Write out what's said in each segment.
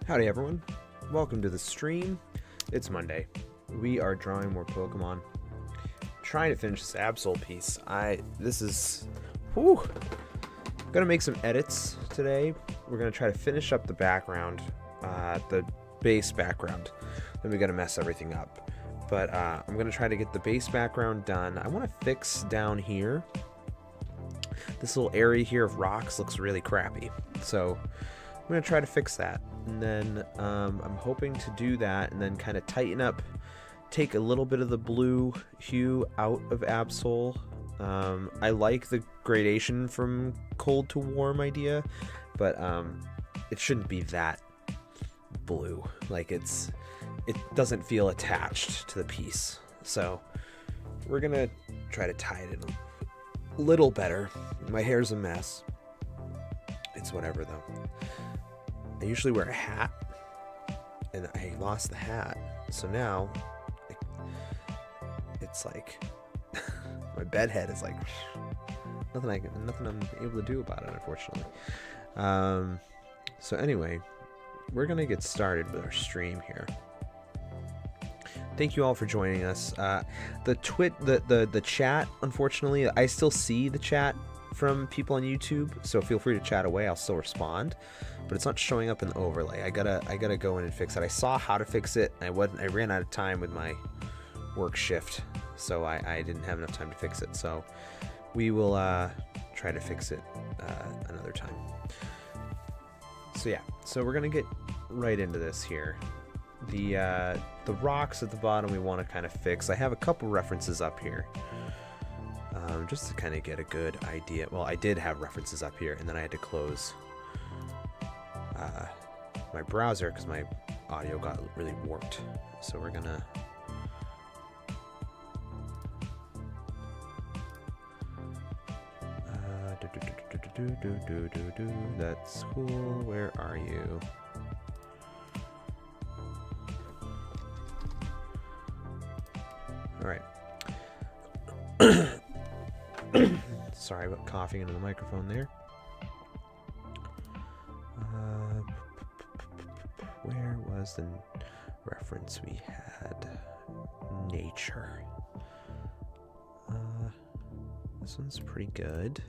Howdy everyone, welcome to the stream. It's Monday. We are drawing more Pokemon. Trying to finish this Absol piece. Gonna make some edits today. We're gonna try to finish up the background, the base background. Then we gotta mess everything up. But I'm gonna try to get the base background done. I wanna fix down here. This little area here of rocks looks really crappy. So I'm gonna try to fix that. And then I'm hoping to do that and then kind of tighten up, take a little bit of the blue hue out of Absol. I like the gradation from cold to warm idea, but it shouldn't be that blue. Like it doesn't feel attached to the piece. So we're gonna try to tie it in a little better. My hair's a mess. It's whatever though. I usually wear a hat, and I lost the hat, so now it's like my bed head is like nothing I'm able to do about it, unfortunately. So anyway, we're gonna get started with our stream here. Thank you all for joining us. The chat, unfortunately, I still see the chat from people on YouTube, so feel free to chat away. I'll still respond, but it's not showing up in the overlay. I gotta go in and fix it. I saw how to fix it. I ran out of time with my work shift, so I didn't have enough time to fix it. So we will try to fix it another time. So yeah, so we're gonna get right into this here. The rocks at the bottom we want to kind of fix. I have a couple references up here. Just to kind of get a good idea. Well, I did have references up here, and then I had to close my browser because my audio got really warped. So we're gonna that's cool. Where are you? All right. Sorry about coughing into the microphone there. Where was the reference we had? Nature. This one's pretty good.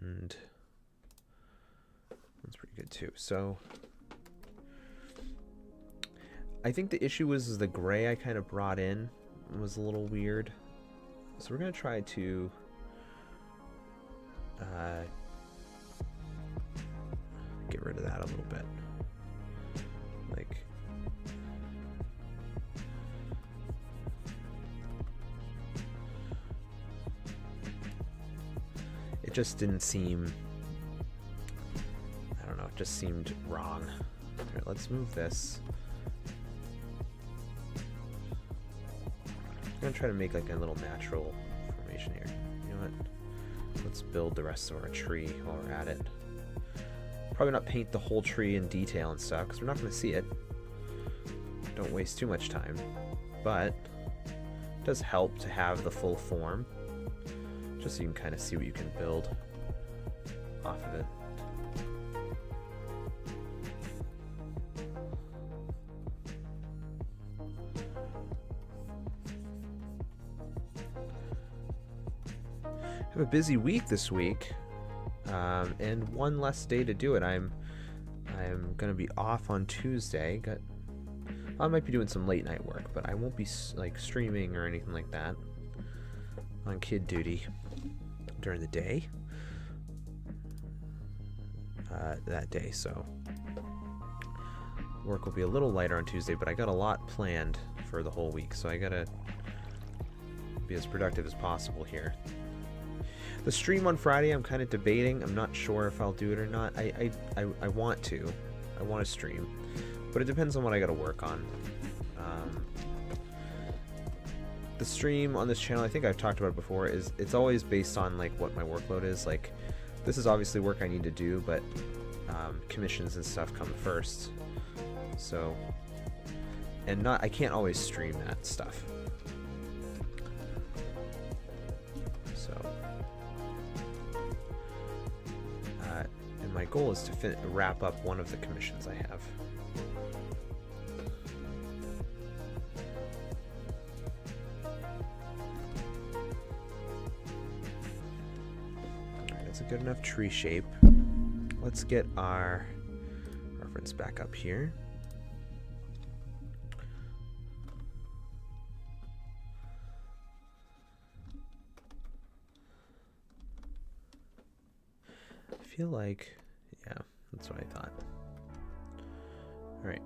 And that's pretty good too. So I think the issue was the gray I kind of brought in was a little weird. So we're going to try to get rid of that a little bit. Like, it just didn't seem, I don't know, it just seemed wrong. All right, let's move this. I'm gonna try to make like a little natural formation here. You know what? Let's build the rest of our tree while we're at it. Probably not paint the whole tree in detail and stuff because we're not gonna see it. Don't waste too much time. But it does help to have the full form, just so you can kind of see what you can build off of it. I have a busy week this week, and one less day to do it. I'm gonna be off on Tuesday. I might be doing some late night work, but I won't be like streaming or anything like that on kid duty during the day that day. So work will be a little lighter on Tuesday, but I got a lot planned for the whole week, so I gotta be as productive as possible here. The stream on Friday, I'm kind of debating. I'm not sure if I'll do it or not. I want to. I want to stream. But it depends on what I got to work on. The stream on this channel, I think I've talked about it before, it's always based on like what my workload is. Like, this is obviously work I need to do, but commissions and stuff come first. So, and I can't always stream that stuff. So, my goal is to wrap up one of the commissions I have. Alright, that's a good enough tree shape. Let's get our reference back up here. I feel like, yeah, that's what I thought. All right.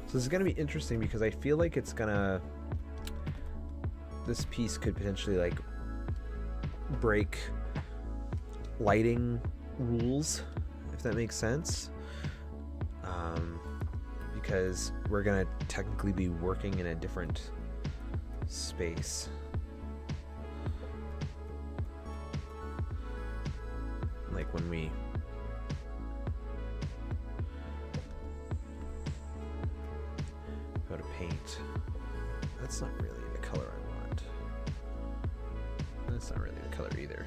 So this is going to be interesting because I feel like it's going to, this piece could potentially like break lighting rules, if that makes sense, because we're gonna technically be working in a different space. Like when we go to paint, that's not really the color I want. That's not really the color either.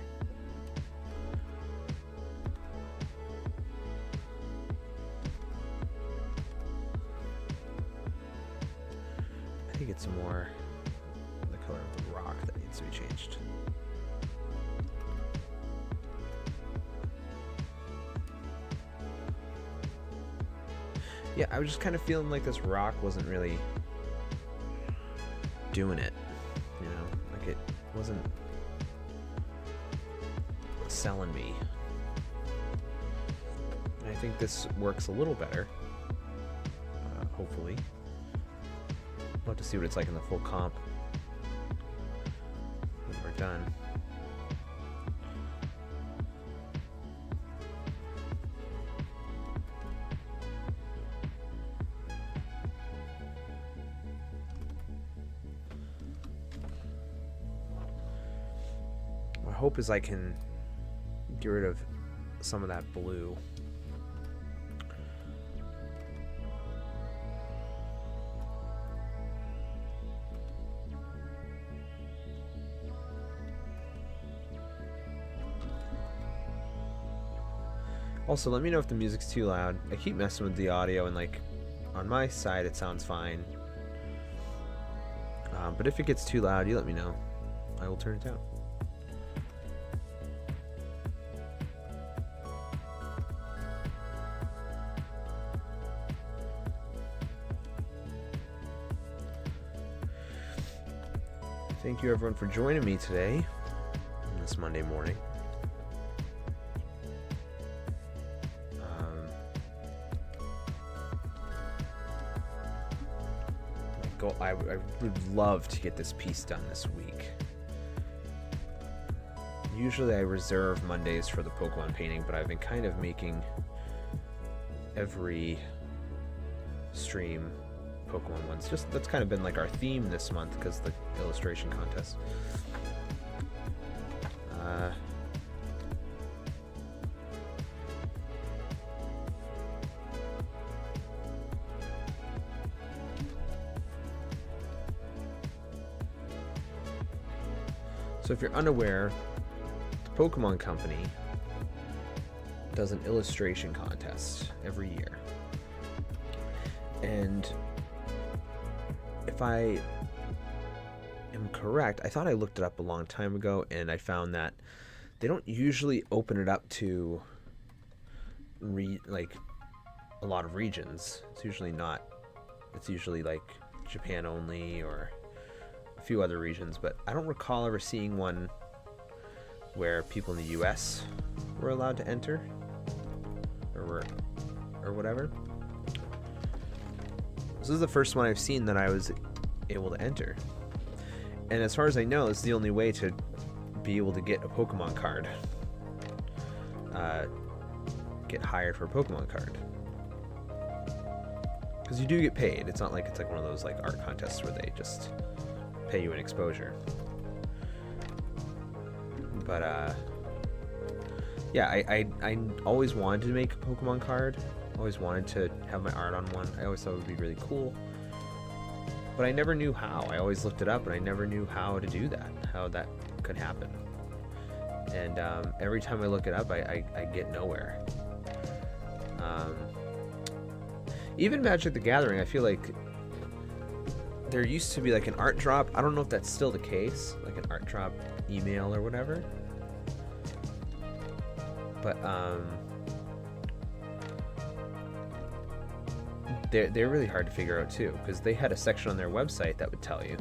I think it's more the color of the rock that needs to be changed. Yeah, I was just kind of feeling like this rock wasn't really doing it, you know, like it wasn't selling me. And I think this works a little better, hopefully. I'll have to see what it's like in the full comp when we're done. My hope is I can get rid of some of that blue. Also, let me know if the music's too loud. I keep messing with the audio, and like on my side it sounds fine. But if it gets too loud, you let me know. I will turn it down. Thank you everyone for joining me today on this Monday morning. I would love to get this piece done this week. Usually I reserve Mondays for the Pokemon painting, but I've been kind of making every stream Pokemon ones. Just that's kind of been like our theme this month because the illustration contest. So if you're unaware, the Pokemon Company does an illustration contest every year. And if I am correct, I thought I looked it up a long time ago, and I found that they don't usually open it up to like a lot of regions. It's usually not. It's usually like Japan only or few other regions, but I don't recall ever seeing one where people in the US were allowed to enter or whatever. This is the first one I've seen that I was able to enter, and as far as I know, it's the only way to be able to get a Pokemon card, get hired for a Pokemon card, because you do get paid. It's not like it's like one of those like art contests where they just pay you an exposure. But yeah, I always wanted to make a Pokemon card. Always wanted to have my art on one. I always thought it would be really cool. But I never knew how. I always looked it up, and I never knew how to do that, how that could happen. And every time I look it up, I get nowhere. Even Magic the Gathering, I feel like there used to be like an art drop. I don't know if that's still the case, like an art drop email or whatever. But they're really hard to figure out too, because they had a section on their website that would tell you,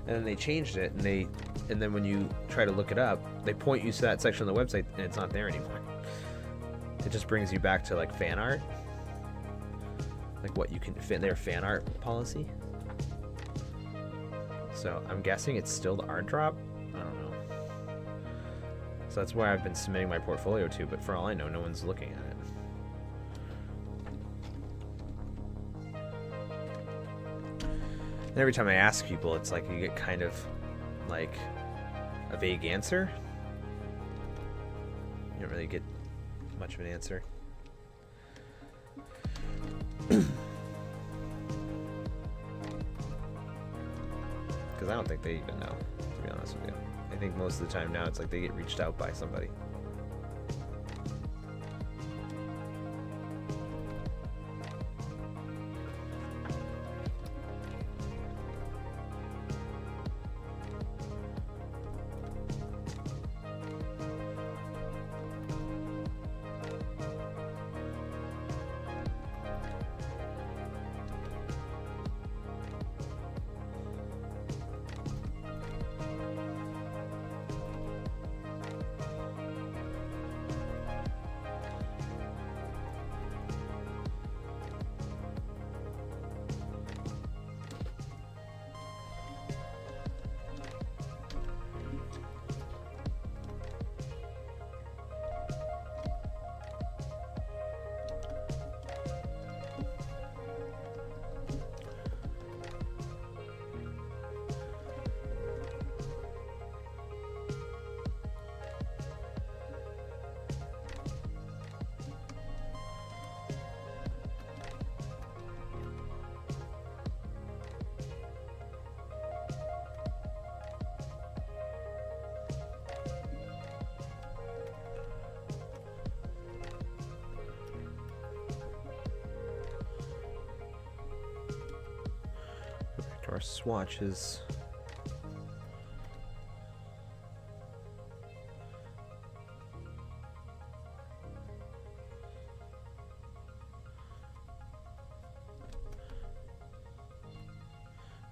and then they changed it, and then when you try to look it up, they point you to that section on the website, and it's not there anymore. It just brings you back to like fan art, like what you can fit in their fan art policy. So I'm guessing it's still the art drop. I don't know. So that's why I've been submitting my portfolio to, but for all I know, no one's looking at it. And every time I ask people, it's like you get kind of like a vague answer. You don't really get much of an answer. Because I don't think they even know, to be honest with you. I think most of the time now it's like they get reached out by somebody. Our swatches.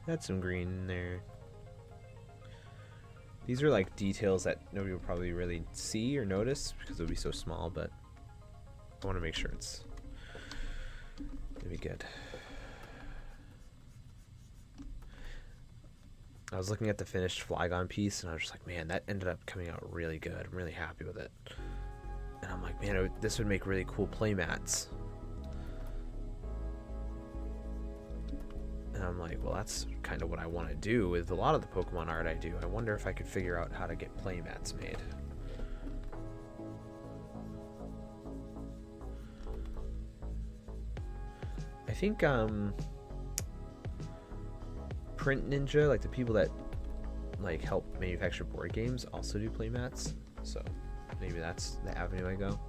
Add some green in there. These are like details that nobody will probably really see or notice because it'll be so small, but I want to make sure it's gonna be good. I was looking at the finished Flygon piece, and I was just like, man, that ended up coming out really good. I'm really happy with it. And I'm like, man, this would make really cool playmats. And I'm like, well, that's kind of what I want to do with a lot of the Pokemon art I do. I wonder if I could figure out how to get playmats made. I think, Print Ninja, like the people that like help manufacture board games, also do playmats, so maybe that's the avenue I go.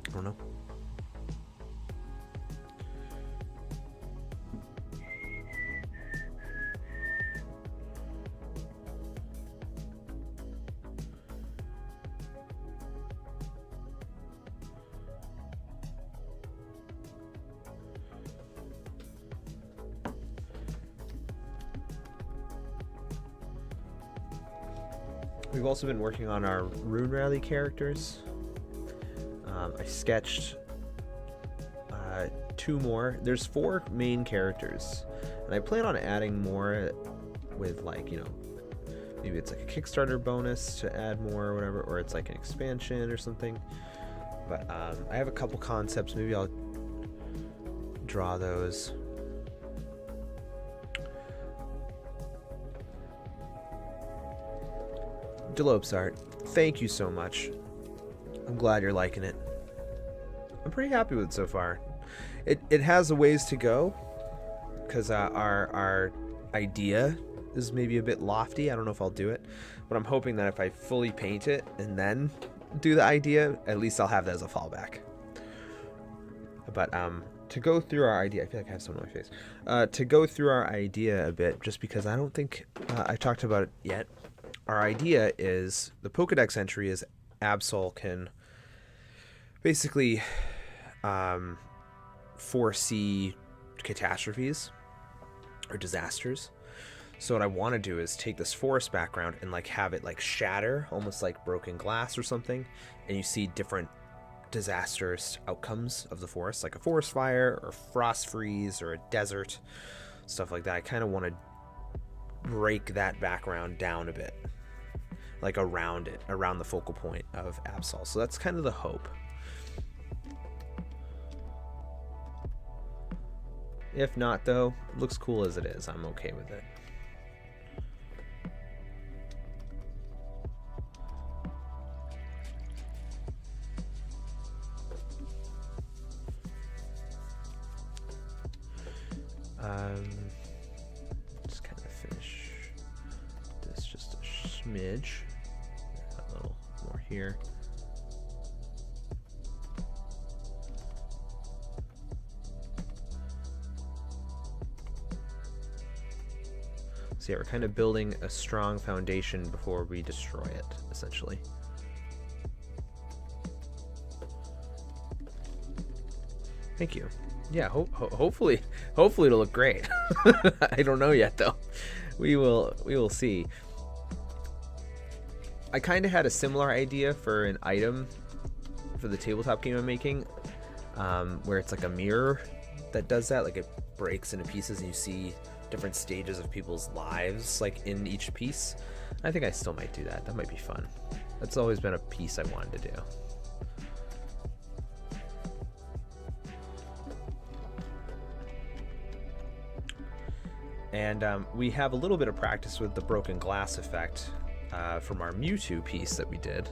I don't know. We've also been working on our Rune Rally characters. I sketched 2 more. There's 4 main characters, and I plan on adding more with, like, you know, maybe it's like a Kickstarter bonus to add more or whatever, or it's like an expansion or something. But I have a couple concepts. Maybe I'll draw those. Jalopes art, thank you so much. I'm glad you're liking it. I'm pretty happy with it so far. It has a ways to go, because our idea is maybe a bit lofty. I don't know if I'll do it, but I'm hoping that if I fully paint it and then do the idea, at least I'll have that as a fallback. But to go through our idea, I feel like I have something on my face. To go through our idea a bit, just because I don't think I talked about it yet. Our idea is the Pokedex entry is Absol can basically foresee catastrophes or disasters. So what I want to do is take this forest background and like have it like shatter, almost like broken glass or something, and you see different disastrous outcomes of the forest, like a forest fire or frost freeze or a desert, stuff like that. I kind of want to break that background down a bit, like around it, around the focal point of Absol. So that's kind of the hope. If not, though, it looks cool as it is. I'm okay with it. Just kind of finish this just a smidge. A little more here. So yeah, we're kind of building a strong foundation before we destroy it, essentially. Thank you. Yeah, hopefully it'll look great. I don't know yet though. We will see. I kind of had a similar idea for an item for the tabletop game I'm making, where it's like a mirror that does that, like it breaks into pieces and you see different stages of people's lives like in each piece. I think I still might do that. That might be fun. That's always been a piece I wanted to do. And we have a little bit of practice with the broken glass effect from our Mewtwo piece that we did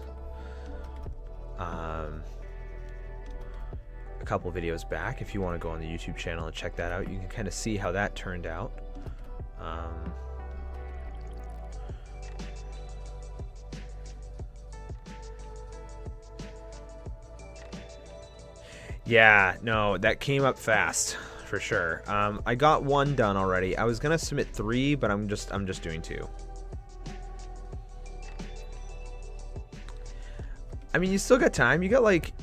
a couple videos back. If you want to go on the YouTube channel and check that out, you can kind of see how that turned out. Yeah, no, that came up fast. For sure. I got one done already. I was gonna submit 3, but I'm just doing 2. I mean, you still got time. You got like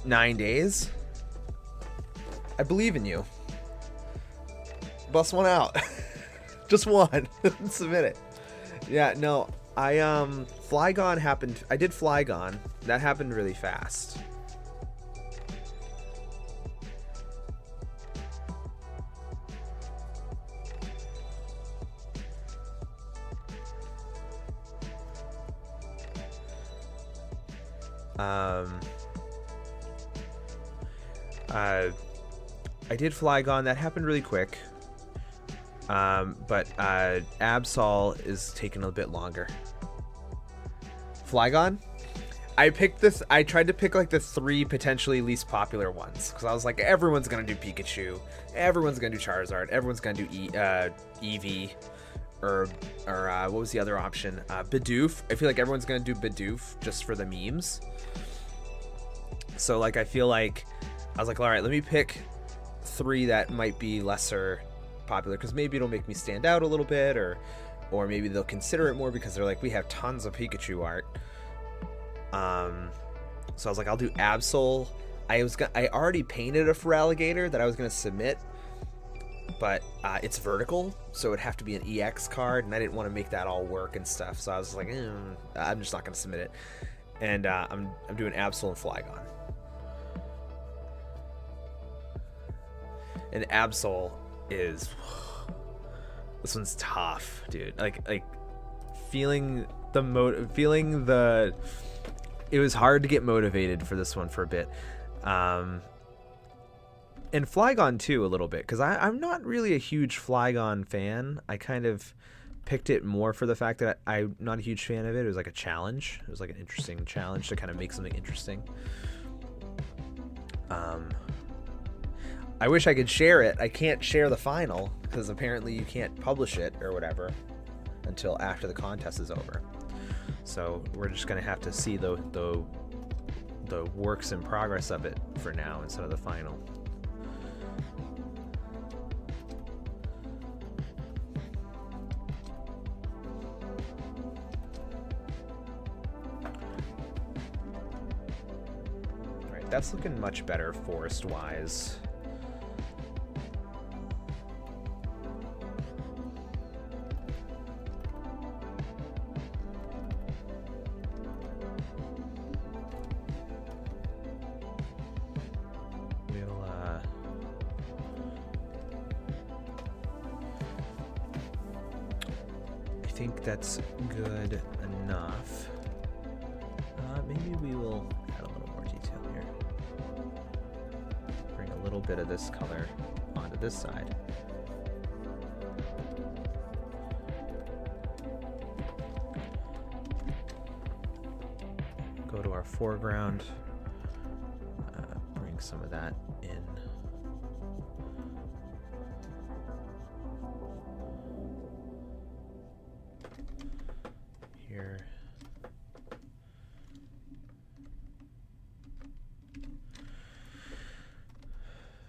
9 days. I believe in you. Bust one out. Just one. Submit it. Yeah, no. Flygon happened. I did Flygon. That happened really fast. I did Flygon. That happened really quick. But Absol is taking a bit longer. Flygon? I tried to pick like the 3 potentially least popular ones, because I was like, everyone's gonna do Pikachu, everyone's gonna do Charizard, everyone's gonna do Eevee, or what was the other option? Bidoof. I feel like everyone's gonna do Bidoof just for the memes. So like I feel like I was like, all right, let me pick 3 that might be lesser popular, because maybe it'll make me stand out a little bit, or maybe they'll consider it more because they're like, we have tons of Pikachu art. So I was like, I'll do Absol. I already painted a Feraligatr that I was gonna submit, but it's vertical, so it'd have to be an EX card, and I didn't want to make that all work and stuff. So I was like, I'm just not gonna submit it. And I'm doing Absol and Flygon. And Absol is, this one's tough, dude. Like feeling the it was hard to get motivated for this one for a bit. And Flygon too, a little bit, because I'm not really a huge Flygon fan. I kind of picked it more for the fact that I'm not a huge fan of it. It was like a challenge. It was like an interesting challenge to kind of make something interesting. I wish I could share it. I can't share the final because apparently you can't publish it or whatever until after the contest is over. So we're just gonna have to see the works in progress of it for now instead of the final. All right, that's looking much better forest-wise. I think that's good enough. Maybe we will add a little more detail here. Bring a little bit of this color onto this side. Go to our foreground. Bring some of that in. Here.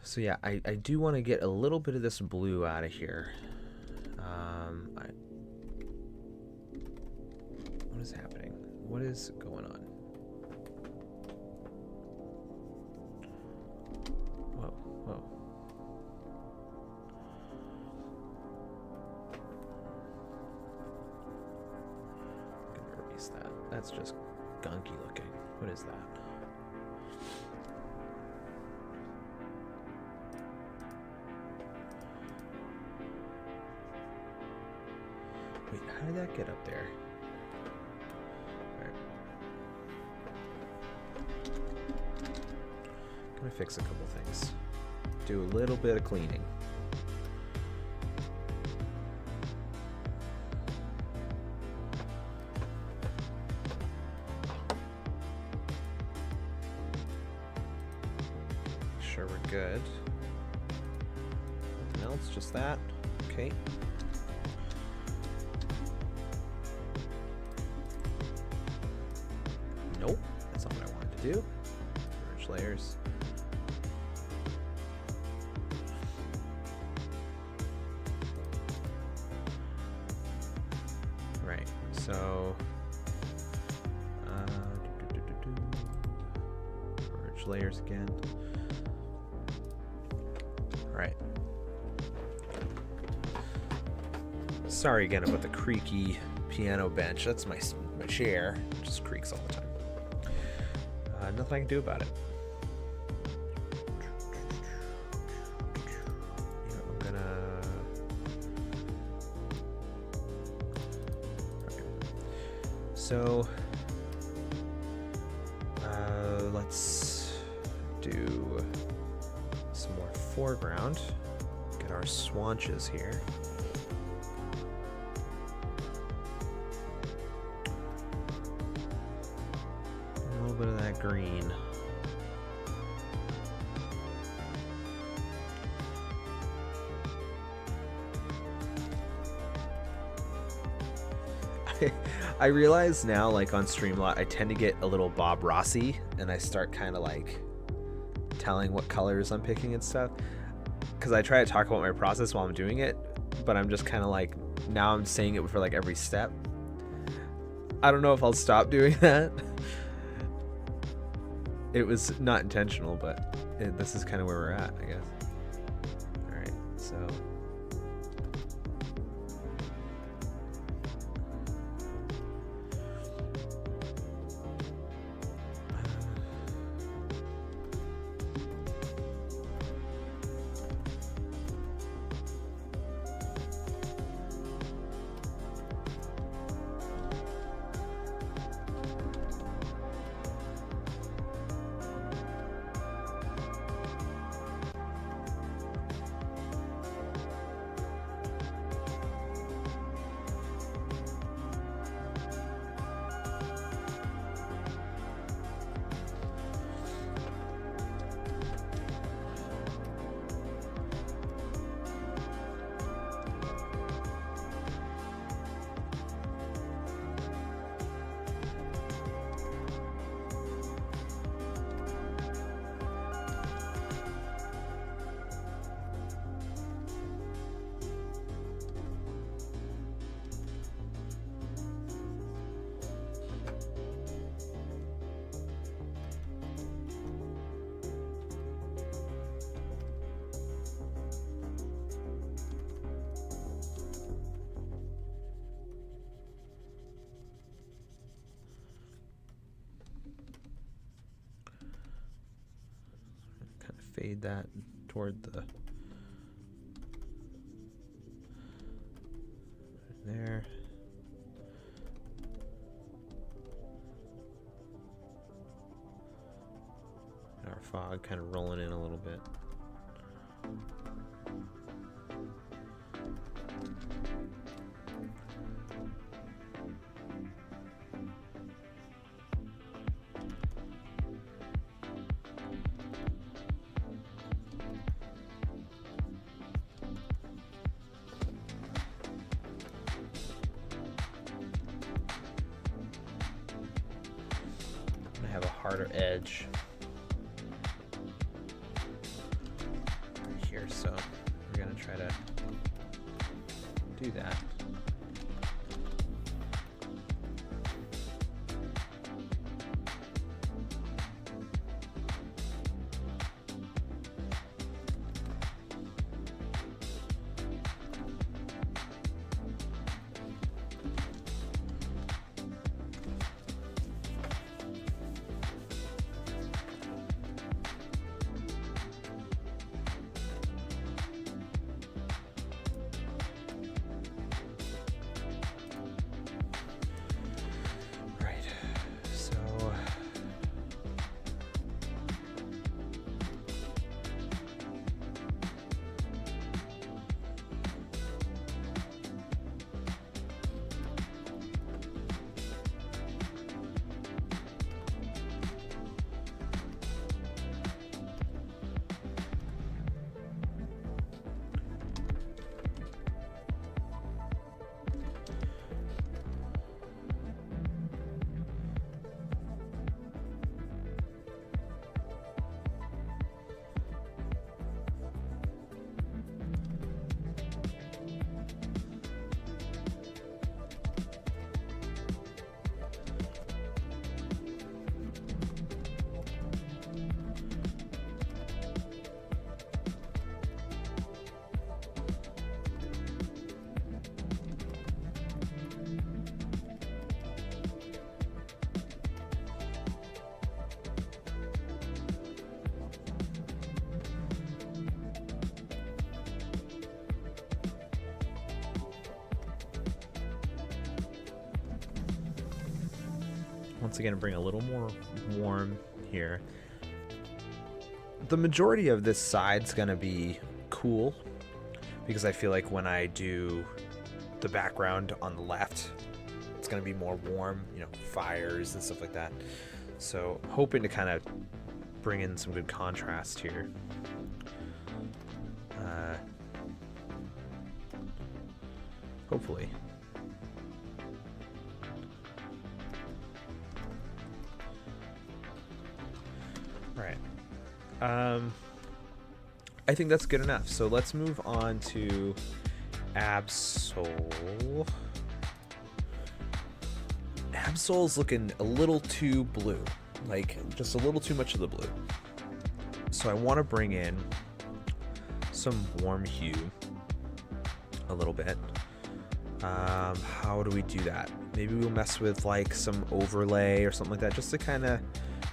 So yeah, I do want to get a little bit of this blue out of here. What is happening? What is going on? Whoa, whoa. That. That's just gunky looking. What is that? Wait, how did that get up there? All right. Gonna fix a couple things. Do a little bit of cleaning. Sure we're good. Nothing else, just that. Okay. Nope, that's not what I wanted to do. Merge layers. Right, so merge layers again. Right. Sorry again about the creaky piano bench. That's my chair. It just creaks all the time. Nothing I can do about it. Yeah, I'm gonna... Okay. So, let's do some more foreground. Get our swatches here. A little bit of that green. I realize now, like on Streamlot, I tend to get a little Bob Rossi, and I start kind of like telling what colors I'm picking and stuff. Because I try to talk about my process while I'm doing it, but I'm just kind of like, now I'm saying it for like every step. I don't know if I'll stop doing that. It was not intentional, but this is kind of where we're at, I guess. All right, so. fade that toward the there. Our fog kind of rolling in a little bit. I have a harder edge here, so we're gonna try to do that. Once again, bring a little more warm here. The majority of this side's gonna be cool because I feel like when I do the background on the left, it's gonna be more warm, you know, fires and stuff like that. So hoping to kind of bring in some good contrast here. Hopefully. I think that's good enough. So let's move on to Absol. Absol's looking a little too blue, like just a little too much of the blue. So I want to bring in some warm hue a little bit. How do we do that? Maybe we'll mess with like some overlay or something like that, just to kind of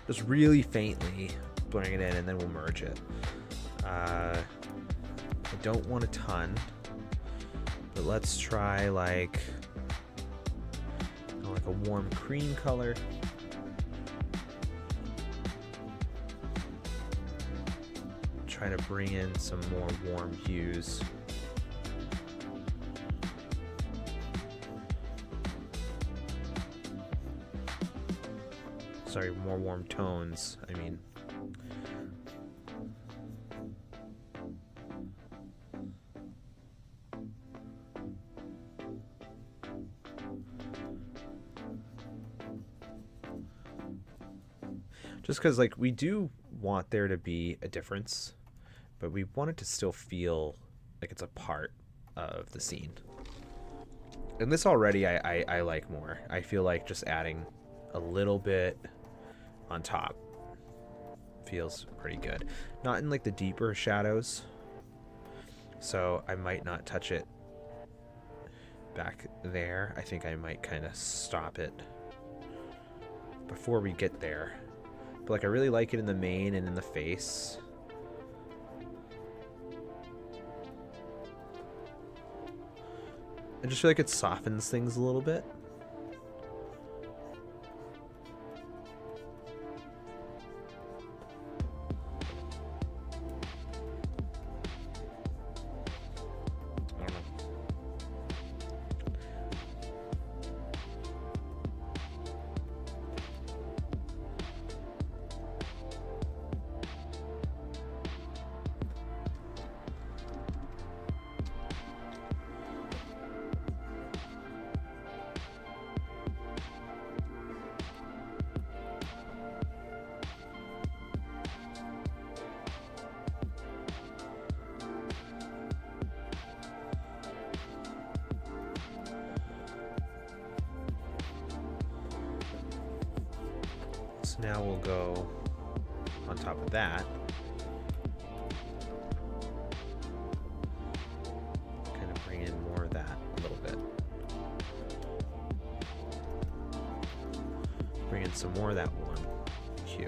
just really faintly bring it in, and then we'll merge it. I don't want a ton, but let's try like a warm cream color. Try to bring in some more warm hues. Sorry, more warm tones, I mean. Just because, like, we do want there to be a difference, but we want it to still feel like it's a part of the scene. And this already I like more. I feel like just adding a little bit on top feels pretty good. Not in like the deeper shadows, so I might not touch it back there. I think I might kind of stop it before we get there. But like I really like it in the mane and in the face. I just feel like it softens things a little bit. I don't know. So now we'll go on top of that. Kind of bring in more of that a little bit. Bring in some more of that warm hue.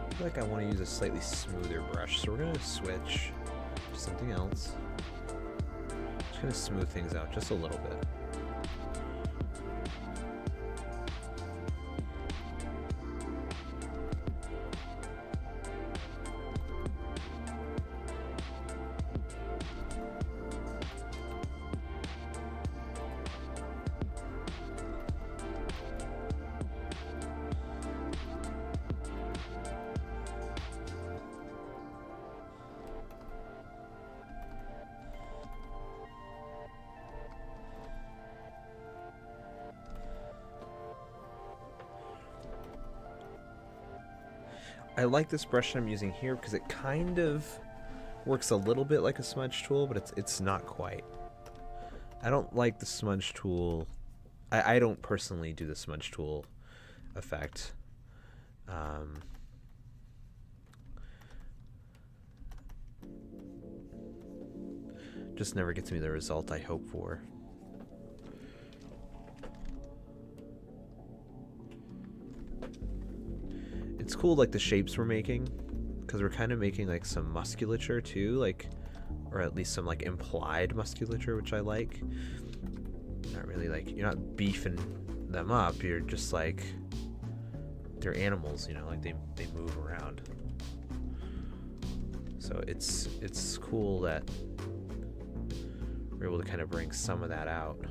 I feel like I want to use a slightly smoother brush, so we're going to switch to something else. Just going to smooth things out just a little bit. I like this brush that I'm using here because it kind of works a little bit like a smudge tool, but it's not quite. I don't like the smudge tool. I don't personally do the smudge tool effect. Just never gets me the result I hope for. It's cool, like the shapes we're making, because we're kind of making like some musculature too, like, or at least some like implied musculature, which I like. Not really like, you're not beefing them up, you're just like, they're animals, you know, like they move around. So it's cool that we're able to kind of bring some of that out.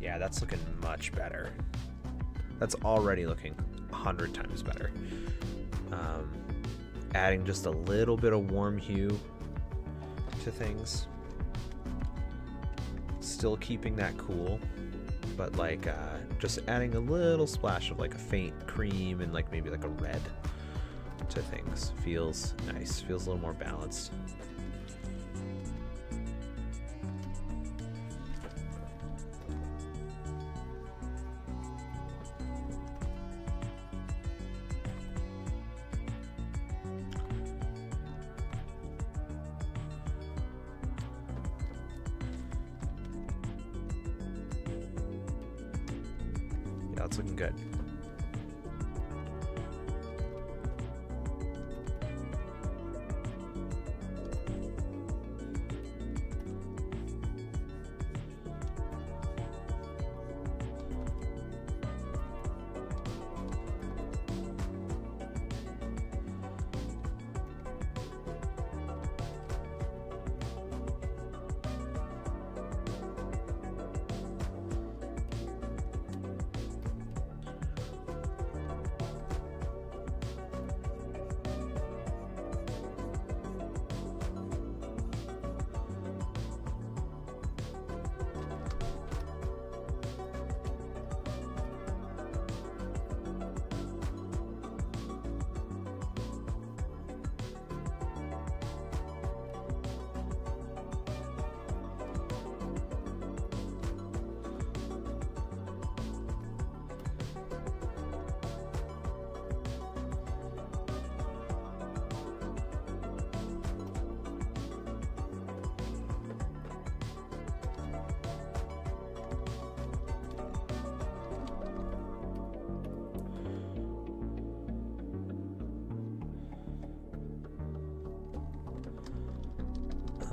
Yeah, that's looking much better. That's already looking 100 times better. Adding just a little bit of warm hue to things. Still keeping that cool, but like just adding a little splash of like a faint cream and like maybe like a red to things. Feels nice. Feels a little more balanced. Yeah, it's looking good.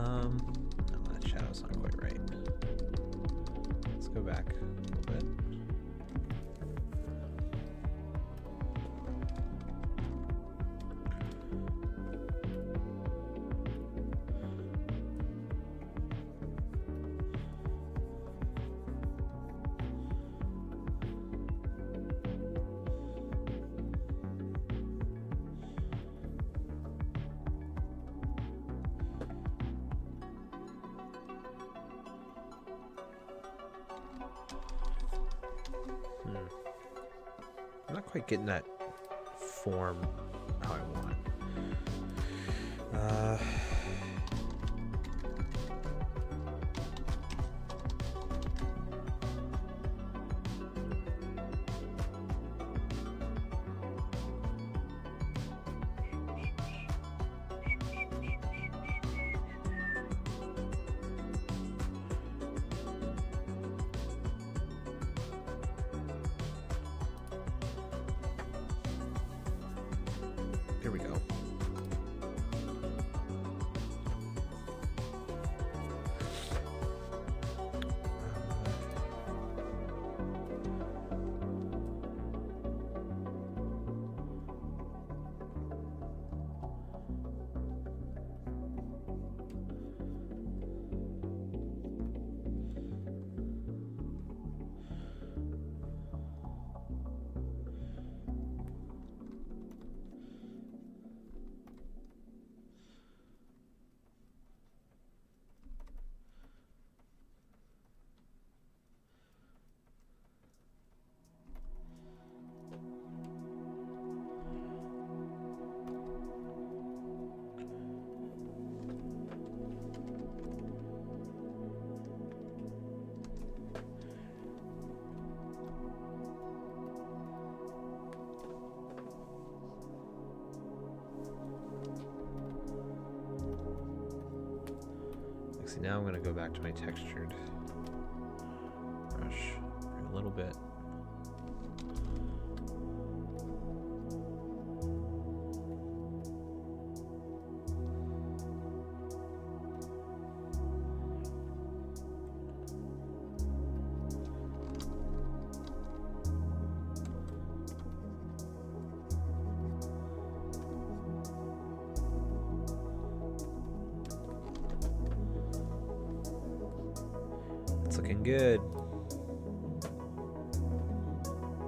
No, that shadow's not quite right. Let's go back a little bit. I'm not quite getting that form how I want. Here we go. See, now I'm going to go back to my textured brush for a little bit. It's looking good.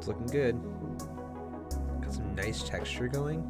It's looking good. Got some nice texture going.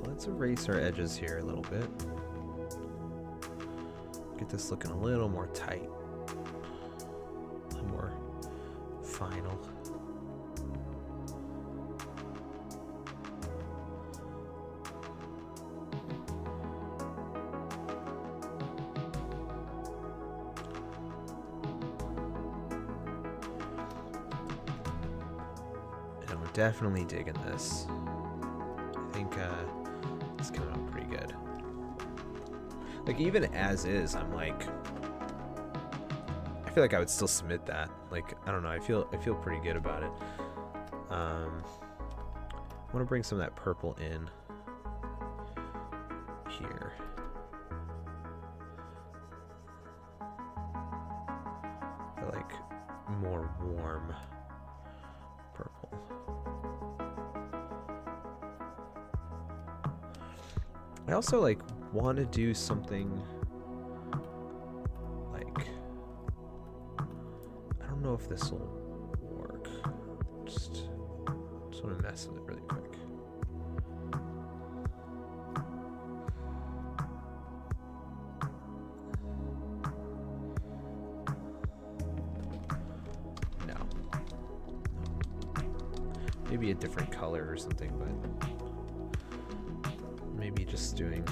Let's erase our edges here a little bit. Get this looking a little more tight, a little more final. And I'm definitely digging this. I think it's coming out pretty good. Like, even as is, I'm like, I feel like I would still submit that. Like, I don't know, I feel pretty good about it. I want to bring some of that purple in here. I like more warm purple. I also like want to do something like, I don't know if this will work. Just want to mess with it really quick. No. Maybe a different color or something, but maybe just doing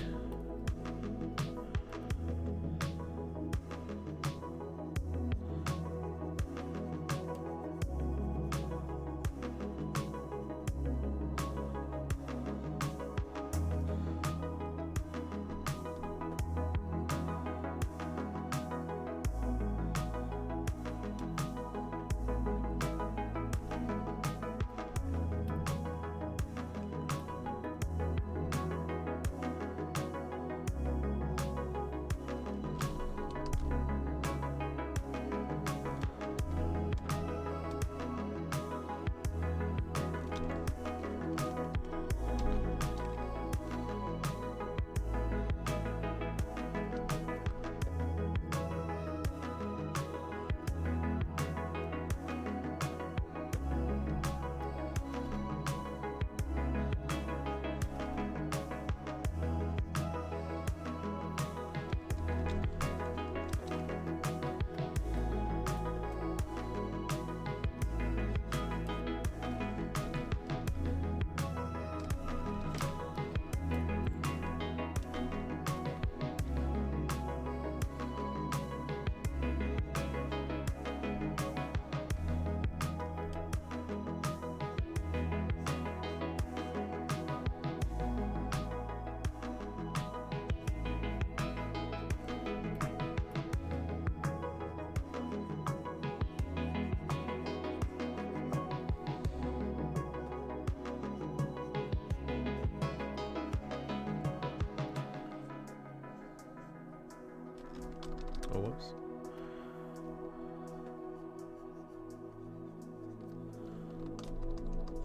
oh, whoops.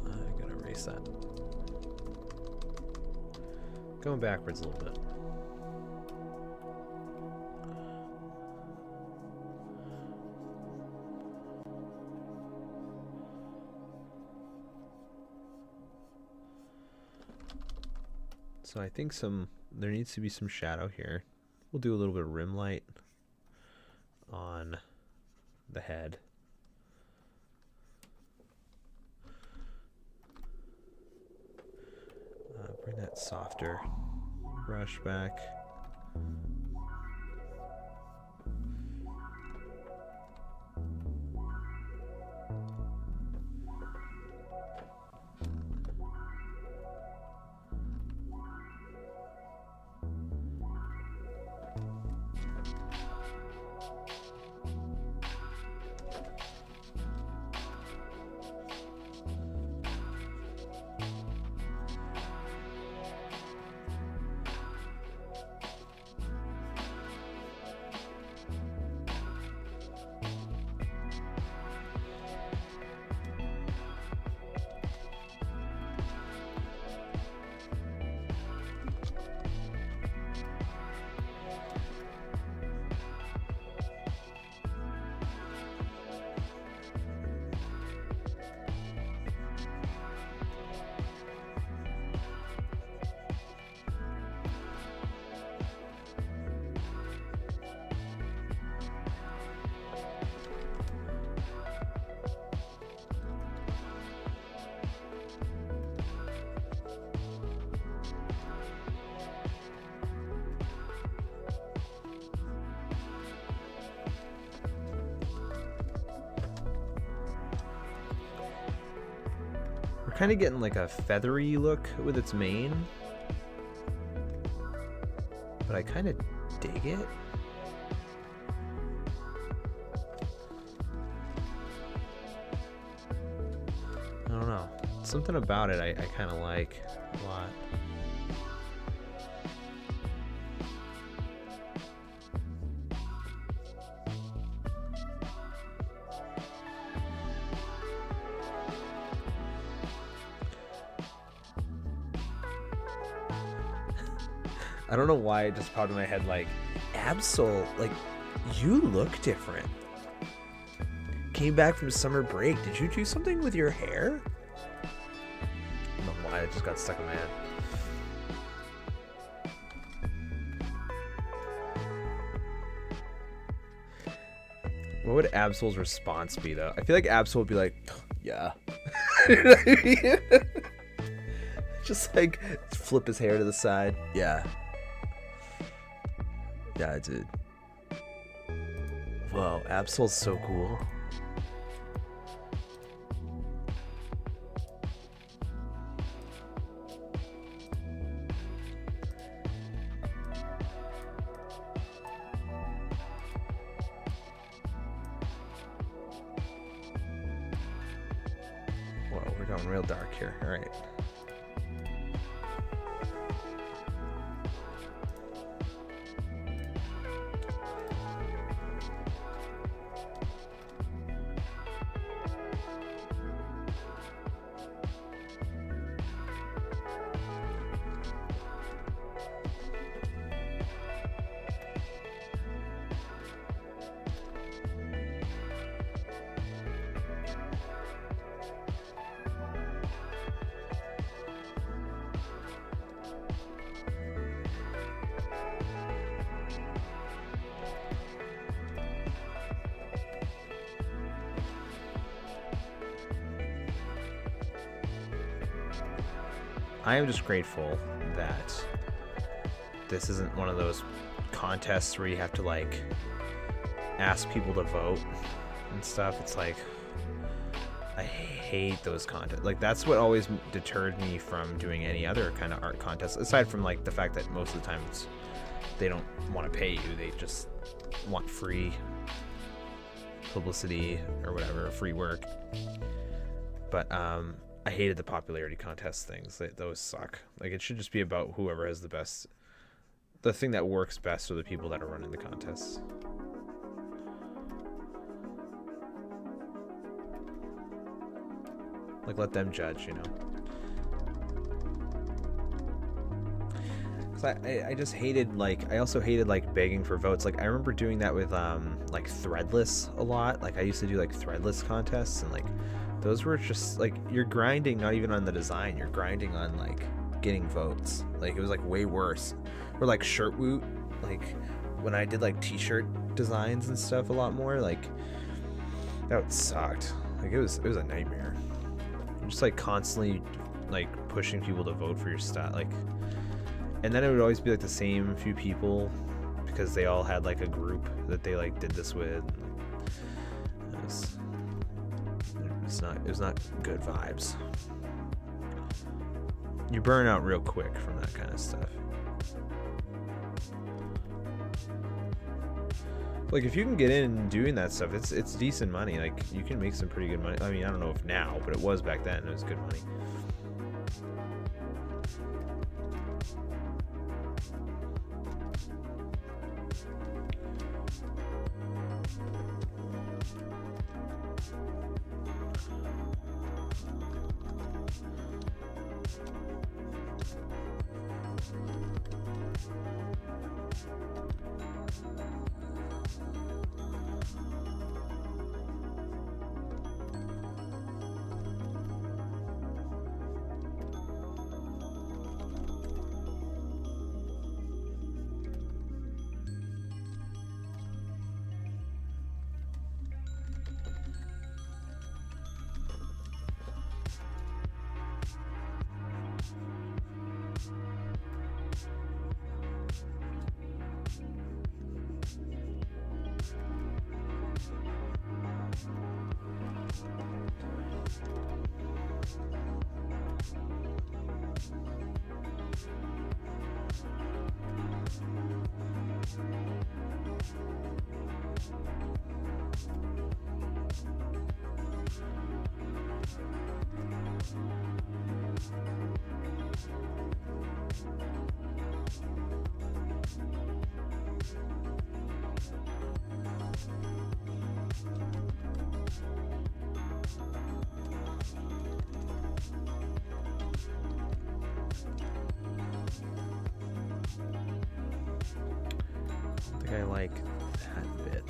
I gotta erase that. Going backwards a little bit. So I think there needs to be some shadow here. We'll do a little bit of rim light on the head. Bring that softer brush back. Kind of getting like a feathery look with its mane, but I kind of dig it. I don't know, something about it I kind of like a lot. I don't know why it just popped in my head like, Absol, like, you look different. Came back from summer break. Did you do something with your hair? I don't know why it just got stuck in my head. What would Absol's response be though? I feel like Absol would be like, yeah. You know what I mean? Just like flip his hair to the side. Yeah. Yeah, I did. Whoa, Absol's so cool. Whoa, we're going real dark here. All right. I am just grateful that this isn't one of those contests where you have to like ask people to vote and stuff. It's like, I hate those contests. Like that's what always deterred me from doing any other kind of art contest, aside from like the fact that most of the time they don't want to pay you, they just want free publicity or whatever, free work. But I hated the popularity contest things. Those suck. Like it should just be about whoever has the best, the thing that works best for the people that are running the contests. Like let them judge, you know. Cause I just hated like, I also hated like begging for votes. Like I remember doing that with like Threadless a lot. Like I used to do like Threadless contests, and like those were just like, you're grinding not even on the design, you're grinding on like getting votes. Like, it was like way worse. Or like shirt woot, like when I did like t-shirt designs and stuff a lot more, like that sucked. Like it was a nightmare. You're just like constantly like pushing people to vote for your stuff, like, and then it would always be like the same few people because they all had like a group that they like did this with. It was not good vibes. You burn out real quick from that kind of stuff. Like if you can get in doing that stuff, it's decent money. Like you can make some pretty good money. I mean, I don't know if now, but it was back then. It was good money. I like that bit.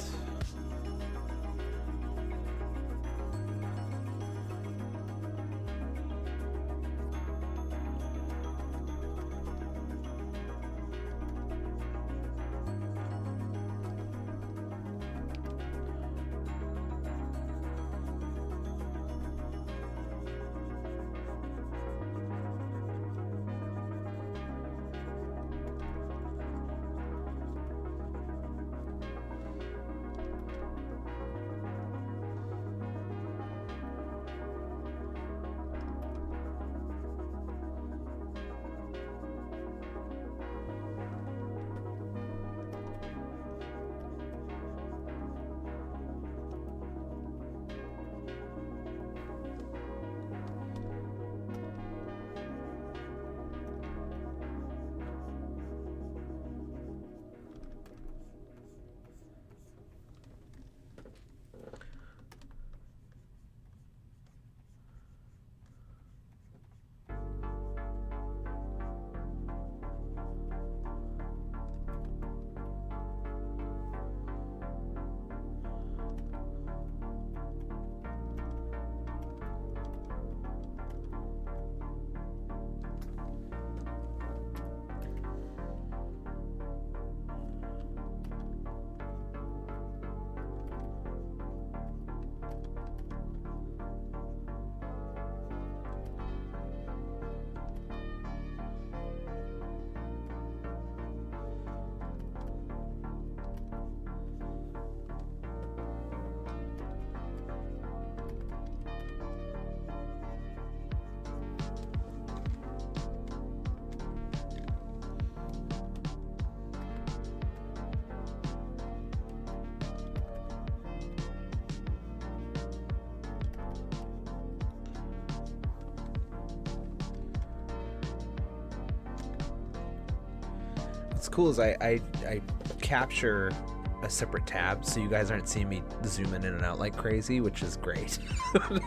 What's cool is I capture a separate tab so you guys aren't seeing me zooming in and out like crazy, which is great.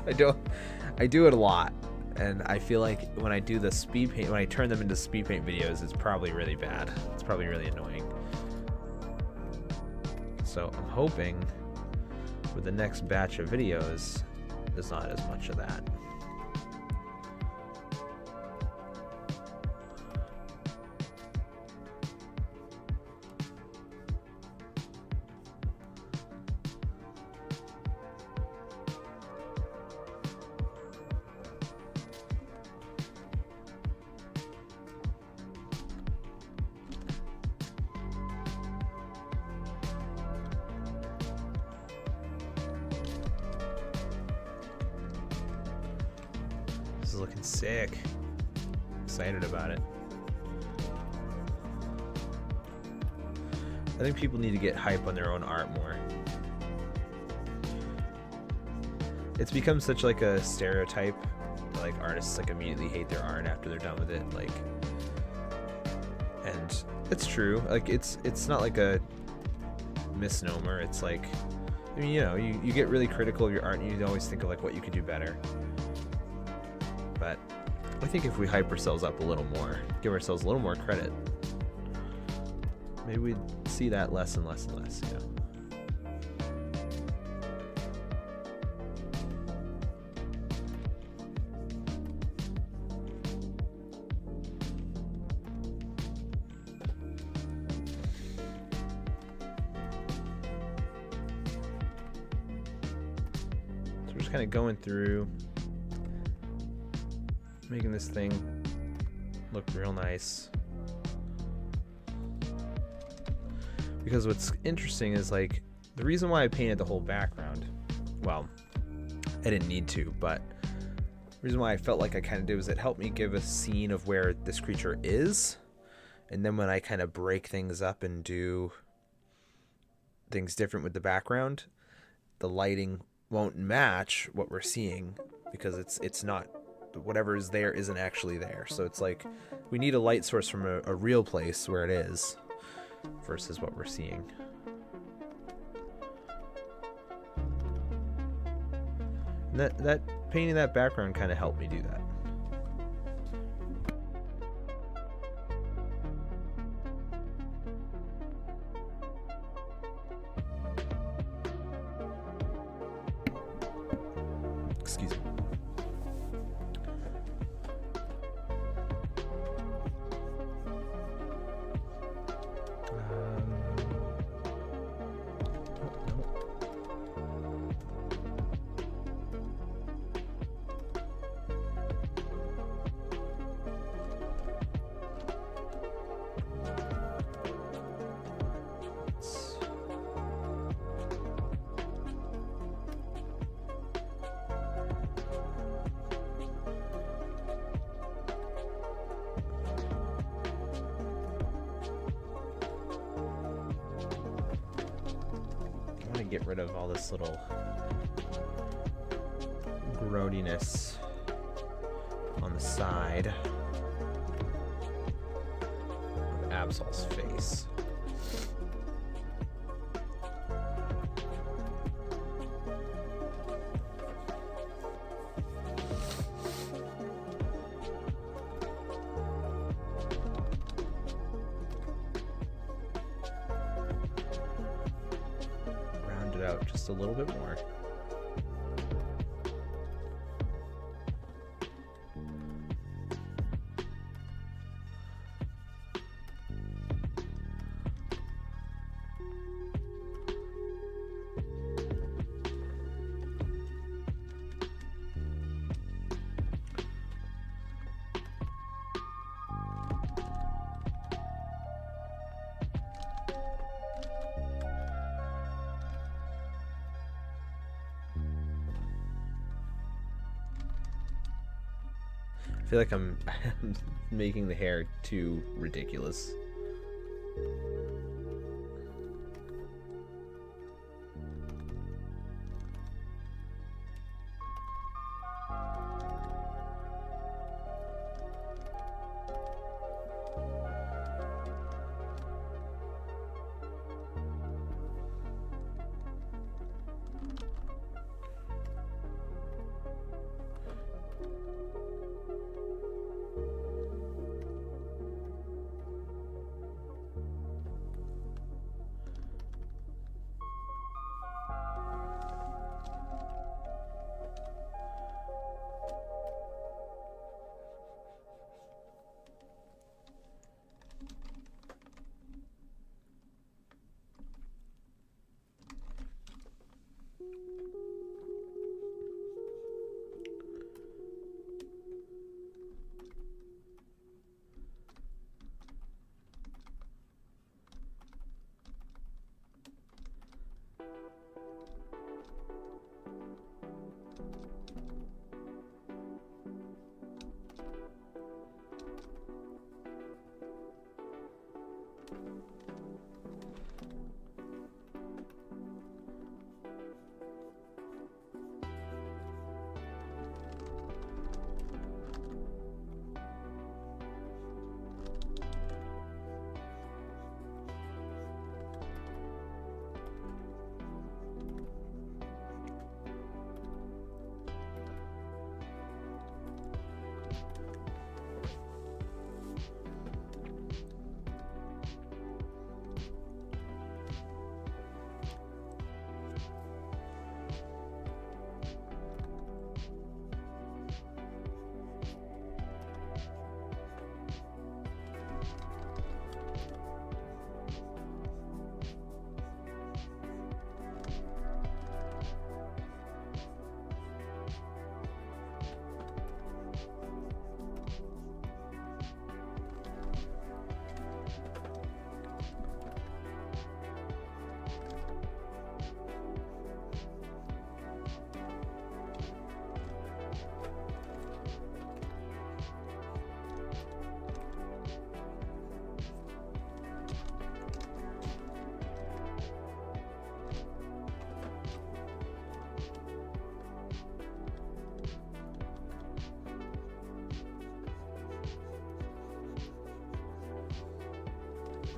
I do it a lot, and I feel like when I do the speed paint, when I turn them into speed paint videos, it's probably really bad. It's probably really annoying. So I'm hoping with the next batch of videos there's not as much of that. is looking sick. Excited about it. I think people need to get hype on their own art more. It's become such like a stereotype. Like artists like immediately hate their art after they're done with it. Like, and it's true. Like it's not like a misnomer. It's like, I mean, you know, you get really critical of your art and you always think of like what you could do better. But I think if we hype ourselves up a little more, give ourselves a little more credit, maybe we'd see that less and less and less, you know. So we're just kind of going through, making this thing look real nice. Because what's interesting is like the reason why I painted the whole background, well, I didn't need to, but the reason why I felt like I kind of did was it helped me give a scene of where this creature is, and then when I kind of break things up and do things different with the background, the lighting won't match what we're seeing because it's not, whatever is there isn't actually there. So it's like we need a light source from a real place where it is versus what we're seeing. And that painting that background kind of helped me do that. Excuse me. Get rid of all this little growiness on the side of Absol's face. Out just a little bit more. I feel like I'm making the hair too ridiculous.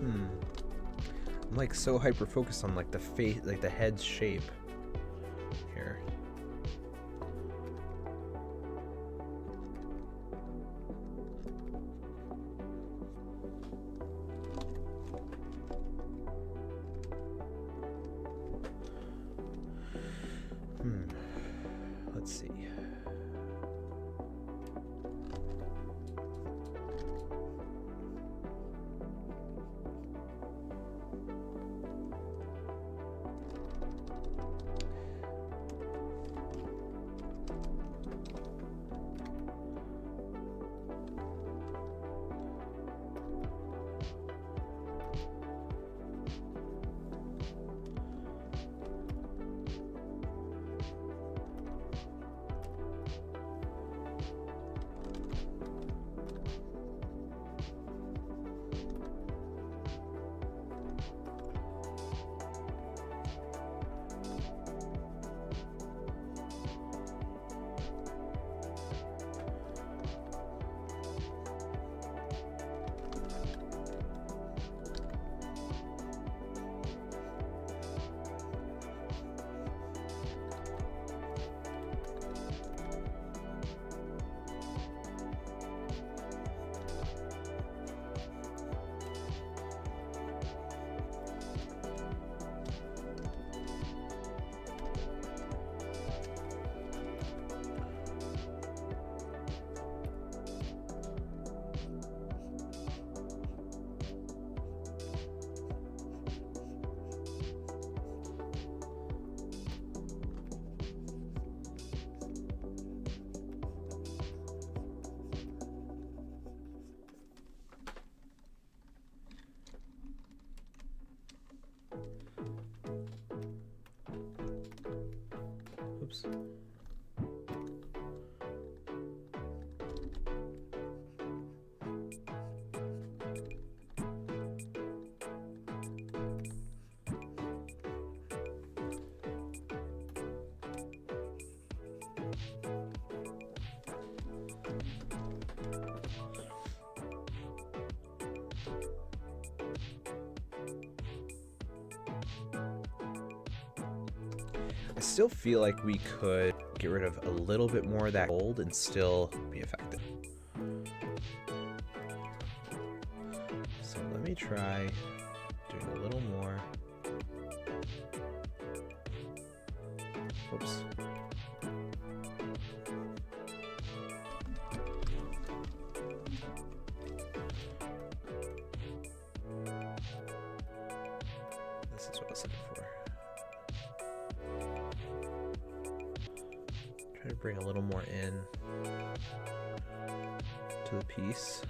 I'm like so hyper focused on like the face, like the head's shape here. Let's see. Oops. I still feel like we could get rid of a little bit more of that gold and still be effective. So let me try doing a little more. Whoops. This is what I was looking for. Try to bring a little more in to the piece.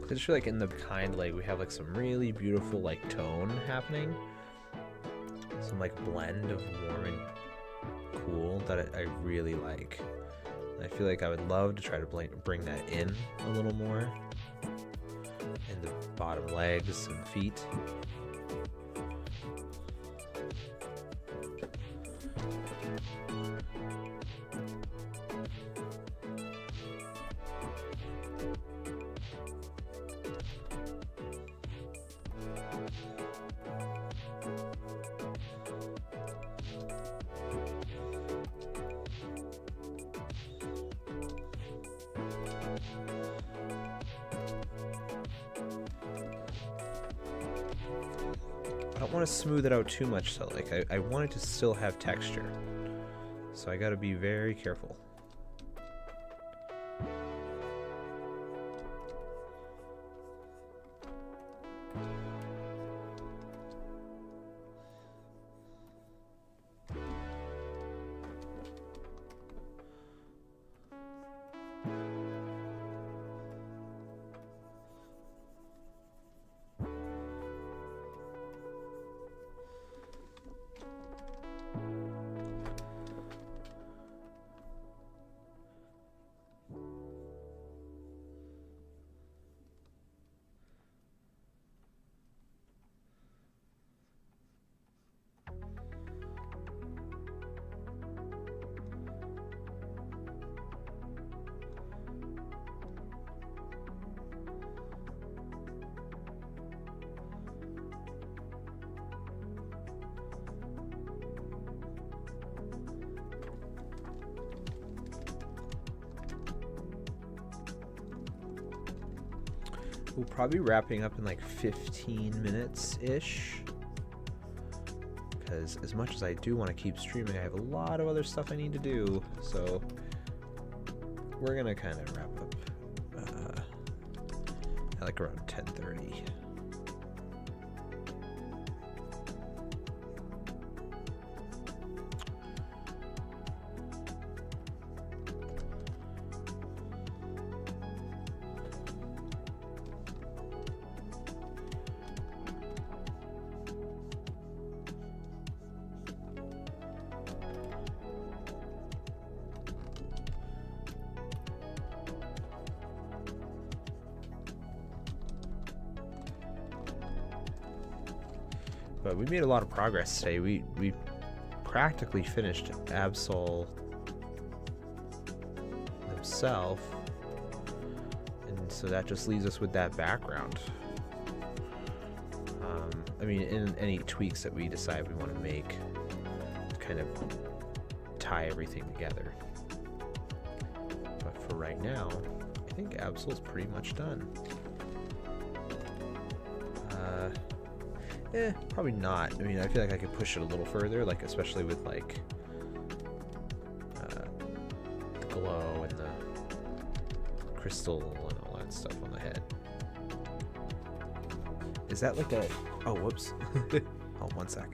I just feel like in the kind, like we have like some really beautiful like tone happening, some like blend of warm and cool that I really like. And I feel like I would love to try to bring that in a little more in the bottom legs and feet. I don't want to smooth it out too much, so like I want it to still have texture. So I gotta be very careful. we'll probably be wrapping up in like 15 minutes ish. Because as much as I do want to keep streaming, I have a lot of other stuff I need to do. So we're gonna kind of wrap up at like around 10:30. But we made a lot of progress today. We practically finished Absol himself, and so that just leaves us with that background. I mean, in any tweaks that we decide we want to make to kind of tie everything together. But for right now, I think Absol's pretty much done. Probably not. I mean, I feel like I could push it a little further, like especially with like the glow and the crystal and all that stuff on the head. Is that like a... Oh, whoops. Oh, 1 sec.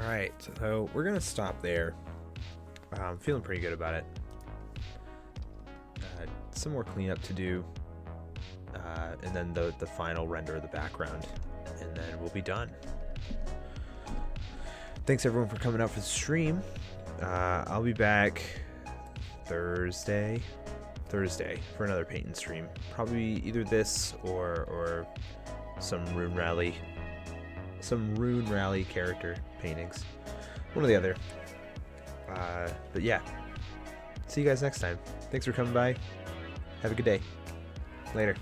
All right, so we're gonna stop there. I'm feeling pretty good about it. Some more cleanup to do, and then the final render of the background, and then we'll be done. Thanks everyone for coming out for the stream. I'll be back Thursday for another painting stream. Probably either this or some Rune Rally character paintings. One or the other. But yeah. See you guys next time. Thanks for coming by. Have a good day. Later.